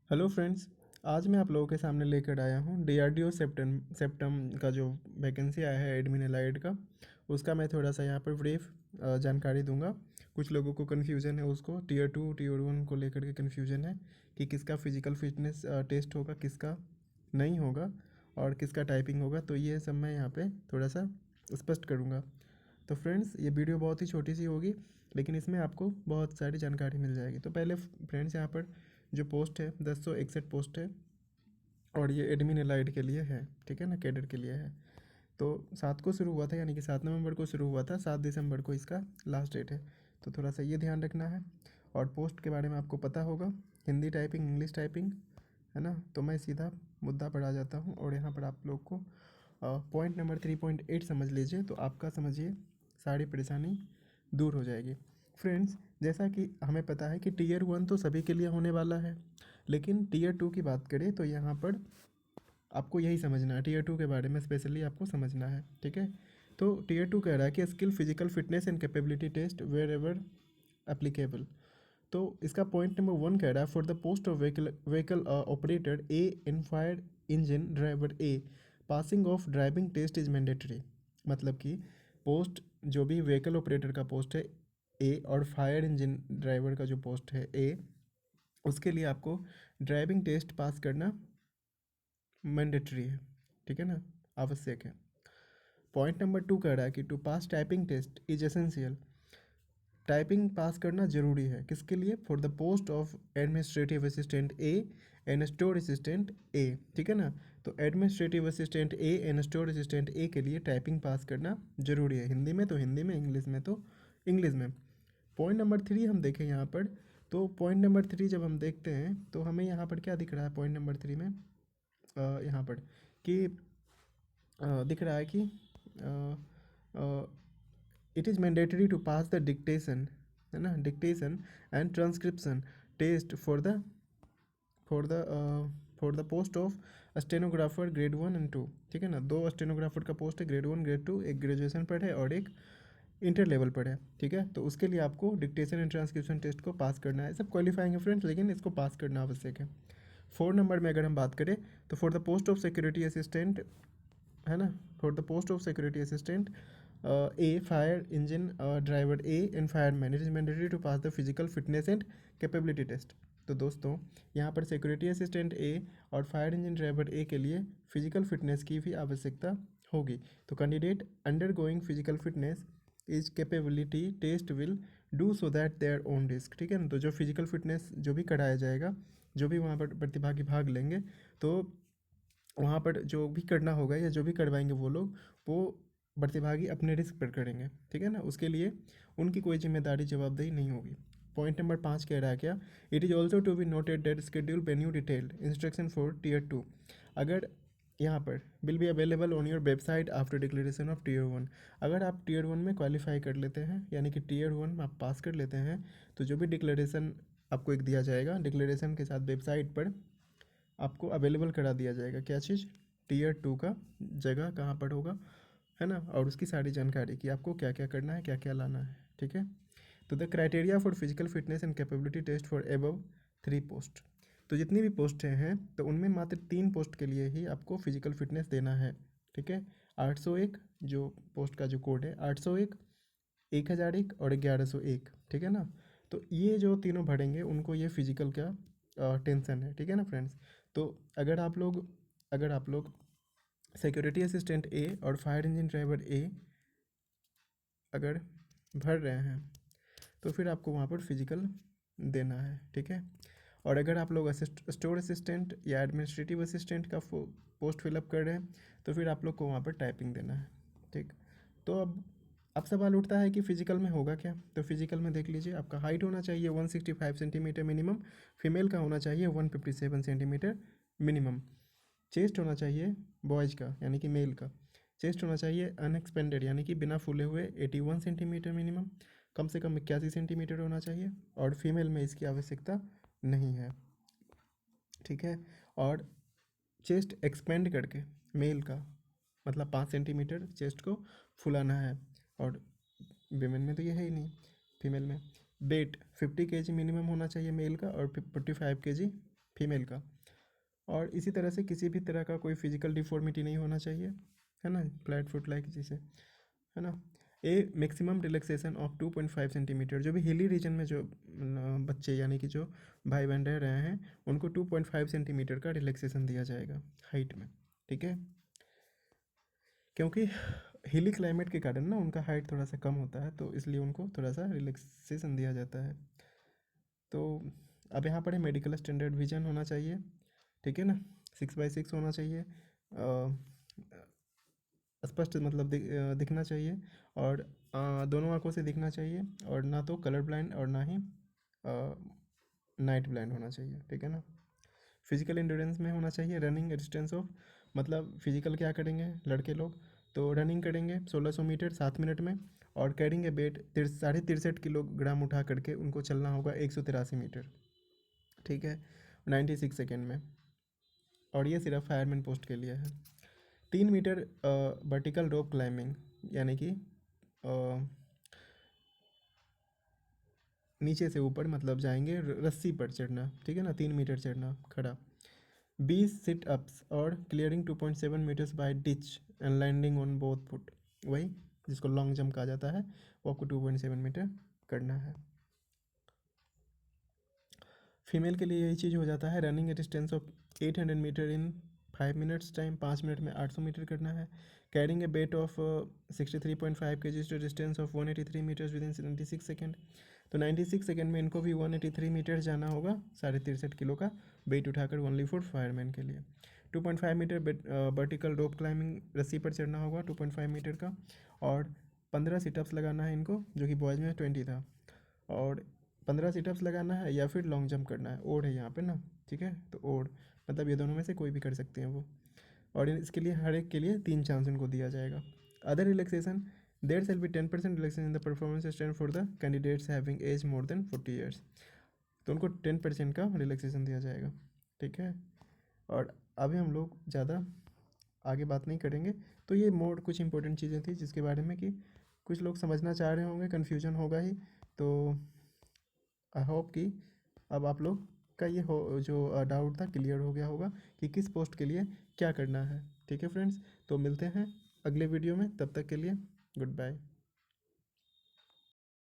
Hello friends. आज मैं आप लोगों के सामने लेकर आया हूँ डीआरडीओ सेप्टम का जो वैकेंसी आया है एडमिन एलाइड का, उसका मैं थोड़ा सा यहाँ पर ब्रीफ जानकारी दूंगा। कुछ लोगों को कन्फ्यूज़न है, उसको टीयर 2 टीयर 1 को लेकर के कन्फ्यूज़न है कि किसका फिजिकल फिटनेस टेस्ट होगा, किसका नहीं होगा और किसका टाइपिंग होगा। तो ये सब मैं यहाँ पे थोड़ा सा स्पष्ट करूँगा। तो फ्रेंड्स, ये वीडियो बहुत ही छोटी सी होगी, लेकिन इसमें आपको बहुत सारी जानकारी मिल जाएगी। तो पहले फ्रेंड्स, यहाँ पर जो पोस्ट है 1061 पोस्ट है और ये एडमिन एलाइड के लिए है, ठीक है ना, कैडर के लिए है। तो 7 को शुरू हुआ था, यानी कि 7 नवंबर को शुरू हुआ था, 7 दिसंबर को इसका लास्ट डेट है। तो थोड़ा सा ये ध्यान रखना है। और पोस्ट के बारे में आपको पता होगा, हिंदी टाइपिंग, इंग्लिश टाइपिंग, है ना। तो मैं सीधा मुद्दा पर आ जाता हूँ और यहाँ पर आप लोग को पॉइंट नंबर 3.8 समझ लीजिए, तो आपका समझिए सारी परेशानी दूर हो जाएगी। फ्रेंड्स, जैसा कि हमें पता है कि टीयर 1 तो सभी के लिए होने वाला है, लेकिन टीयर 2 की बात करें तो यहाँ पर आपको यही समझना है, टीयर 2 के बारे में स्पेशली आपको समझना है, ठीक है। तो टीयर 2 कह रहा है कि skill physical fitness and capability test were ever applicable. तो इसका पॉइंट नंबर 1 कह रहा है, for the post of vehicle operator A in fire engine driver A, passing of driving test is mandatory. मतलब कि पोस्ट, जो भी व्हीकल ऑपरेटर का पोस्ट है ए और फायर इंजन ड्राइवर का जो पोस्ट है ए, उसके लिए आपको ड्राइविंग टेस्ट पास करना मैंडेटरी है, ठीक है ना, आवश्यक है। पॉइंट नंबर 2 कह रहा है कि to pass typing test is essential. Typing pass करना जरूरी है, किसके लिए? For the post of administrative assistant A and store assistant A, ठीक है ना। तो administrative assistant A and store assistant A के लिए टाइपिंग पास करना जरूरी है, हिंदी में तो हिंदी में, इंग्लिश में तो इंग्लिश में। पॉइंट नंबर 3 हम देखें यहाँ पर, तो पॉइंट नंबर 3 जब हम देखते हैं तो हमें यहाँ पर क्या दिख रहा है पॉइंट नंबर 3 में, यहाँ पर कि दिख रहा है कि it is mandatory to pass the dictation, है ना, dictation and transcription test for the for the post of stenographer grade 1 and 2, ठीक है ना। 2 स्टेनोग्राफर का पोस्ट है, ग्रेड 1 ग्रेड 2, एक ग्रेजुएशन पर है और एक इंटर लेवल पर है, ठीक है। तो उसके लिए आपको डिक्टेशन एंड ट्रांसक्रिप्शन टेस्ट को पास करना है। सब क्वालिफाइंग है फ्रेंड्स, लेकिन इसको पास करना आवश्यक है। 4 नंबर में अगर हम बात करें तो for the post of security assistant, है ना, for the post of security assistant A fire engine driver A and fireman, it is mandatory to pass the physical fitness and capability test. तो दोस्तों, यहाँ पर सिक्योरिटी असिस्टेंट ए और fire engine driver ए के लिए physical fitness की भी आवश्यकता होगी। तो candidate undergoing physical fitness is capability test will do so that their own risk, ठीक है ना। तो जो फिजिकल फिटनेस जो भी कराया जाएगा, जो भी वहाँ पर प्रतिभागी भाग लेंगे, तो वहाँ पर जो भी करना होगा या जो भी करवाएंगे वो लोग, वो प्रतिभागी अपने रिस्क पर करेंगे, ठीक है ना। उसके लिए उनकी कोई जिम्मेदारी जवाबदेही नहीं होगी। पॉइंट नंबर 5 कह रहा है क्या, it is also to be noted that schedule venue detailed instruction for tier 2, अगर यहाँ पर will be available on your website after declaration of tier 1। अगर आप टीयर 1 में क्वालिफाई कर लेते हैं, यानी कि टीयर 1 में आप पास कर लेते हैं, तो जो भी डिक्लेरेशन आपको एक दिया जाएगा, डिक्लेरेशन के साथ वेबसाइट पर आपको अवेलेबल करा दिया जाएगा क्या चीज़, टीयर 2 का जगह कहाँ पर होगा, है ना, और उसकी सारी जानकारी कि आपको क्या क्या करना है, क्या क्या लाना है, ठीक है। तो the criteria for physical fitness and capability test for above 3 post. तो जितनी भी पोस्टें हैं, तो उनमें मात्र 3 पोस्ट के लिए ही आपको फिजिकल फिटनेस देना है, ठीक है। 801 जो पोस्ट का जो कोड है, 801, 1001 और 1101, ठीक है ना। तो ये जो तीनों भरेंगे उनको ये फिजिकल का टेंशन है, ठीक है ना फ्रेंड्स। तो अगर आप लोग सिक्योरिटी असिस्टेंट ए और फायर इंजन ड्राइवर ए अगर भर रहे हैं, तो फिर आपको वहाँ पर फिजिकल देना है, ठीक है। और अगर आप लोग स्टोर असिस्टेंट या एडमिनिस्ट्रेटिव असिस्टेंट का पोस्ट फिलअप कर रहे हैं, तो फिर आप लोग को वहाँ पर टाइपिंग देना है, ठीक। तो अब सवाल उठता है कि फ़िज़िकल में होगा क्या। तो फिज़िकल में देख लीजिए, आपका हाइट होना चाहिए 165 सेंटीमीटर मिनिमम, फीमेल का होना चाहिए 157 सेंटीमीटर मिनिमम। चेस्ट होना चाहिए बॉयज़ का, यानी कि मेल का चेस्ट होना चाहिए अनएक्सपेंडेड, यानी कि बिना फूले हुए 81 सेंटीमीटर मिनिमम, कम से कम 81 सेंटीमीटर होना चाहिए। और फीमेल में इसकी आवश्यकता नहीं है, ठीक है। और चेस्ट एक्सपेंड करके मेल का मतलब 5 सेंटीमीटर चेस्ट को फुलाना है, और विमेन में तो ये है ही नहीं, फीमेल में। वेट 50 केजी मिनिमम होना चाहिए मेल का और 45 केजी फीमेल का। और इसी तरह से किसी भी तरह का कोई फिजिकल डिफॉर्मिटी नहीं होना चाहिए, है ना, फ्लैट फुट लाइक जिसे, है ना। ए मैक्सिमम रिलैक्सेशन ऑफ 2.5 सेंटीमीटर, जो भी हिली रीजन में जो बच्चे यानी कि जो भाई बहन रह रहे हैं उनको 2.5 सेंटीमीटर का रिलैक्सेशन दिया जाएगा हाइट में, ठीक है। क्योंकि हिली क्लाइमेट के कारण ना उनका हाइट थोड़ा सा कम होता है, तो इसलिए उनको थोड़ा सा रिलैक्सेशन दिया जाता है। तो अब यहाँ पर है मेडिकल स्टैंडर्ड विजन होना चाहिए, ठीक है ना, 6x6 होना चाहिए, स्पष्ट मतलब दिखना चाहिए, और दोनों आंखों से दिखना चाहिए, और ना तो कलर ब्लाइंड और ना ही नाइट ब्लाइंड होना चाहिए, ठीक है ना। फिजिकल एंड्योरेंस में होना चाहिए रनिंग डिस्टेंस ऑफ, मतलब फिजिकल क्या करेंगे लड़के लोग, तो रनिंग करेंगे 1600 मीटर 7 मिनट में, और कैरिंग ए वेट 63.5 किलोग्राम उठा करके उनको चलना होगा 183 मीटर, ठीक है, 96 सेकेंड में। और ये सिर्फ फायरमैन पोस्ट के लिए है। 3 मीटर वर्टिकल रोप क्लाइंबिंग, यानी कि नीचे से ऊपर मतलब जाएंगे रस्सी पर चढ़ना, ठीक है ना, 3 मीटर चढ़ना खड़ा। 20 सिट अप्स और clearing 2.7 metres by ditch and landing on both foot, वही जिसको लॉन्ग जंप कहा जाता है, वो आपको 2.7 मीटर करना है। फीमेल के लिए यही चीज़ हो जाता है, running a distance of 800 metre in 5 minutes time, 5 minute में 800 मीटर करना है। Carrying a weight of 63.5 kg to distance of 183 metres within 96 second. तो 96 सेकेंड में इनको भी 183 मीटर जाना होगा 63.5 किलो का वेट उठाकर, ओनली फॉर फायरमैन के लिए। 2.5 मीटर वर्टिकल रोप क्लाइंबिंग, रस्सी पर चढ़ना होगा 2.5 मीटर का, और 15 सिटअप्स लगाना है इनको, जो कि बॉयज़ में 20 था, और 15 सिटअप्स लगाना है या फिर लॉन्ग जंप करना है, ओड है यहाँ पे ना, ठीक है। तो ओड मतलब ये दोनों में से कोई भी कर सकते हैं वो, और इसके लिए हर एक के लिए 3 चांस उनको दिया जाएगा। Other relaxation, there shall be 10% relaxation in the performance stand for the candidates having age more than 40 years, तो उनको 10% का रिलैक्सेशन दिया जाएगा, ठीक है। और अभी हम लोग ज़्यादा आगे बात नहीं करेंगे। तो ये मोड कुछ इंपॉर्टेंट चीज़ें थी जिसके बारे में कि कुछ लोग समझना चाह रहे होंगे, कन्फ्यूजन होगा ही। तो आई होप कि अब आप लोग का ये हो जो डाउट था क्लियर हो गया होगा कि किस पोस्ट के लिए क्या करना है, ठीक है फ्रेंड्स। तो मिलते हैं अगले वीडियो में, तब तक के लिए गुड बाय।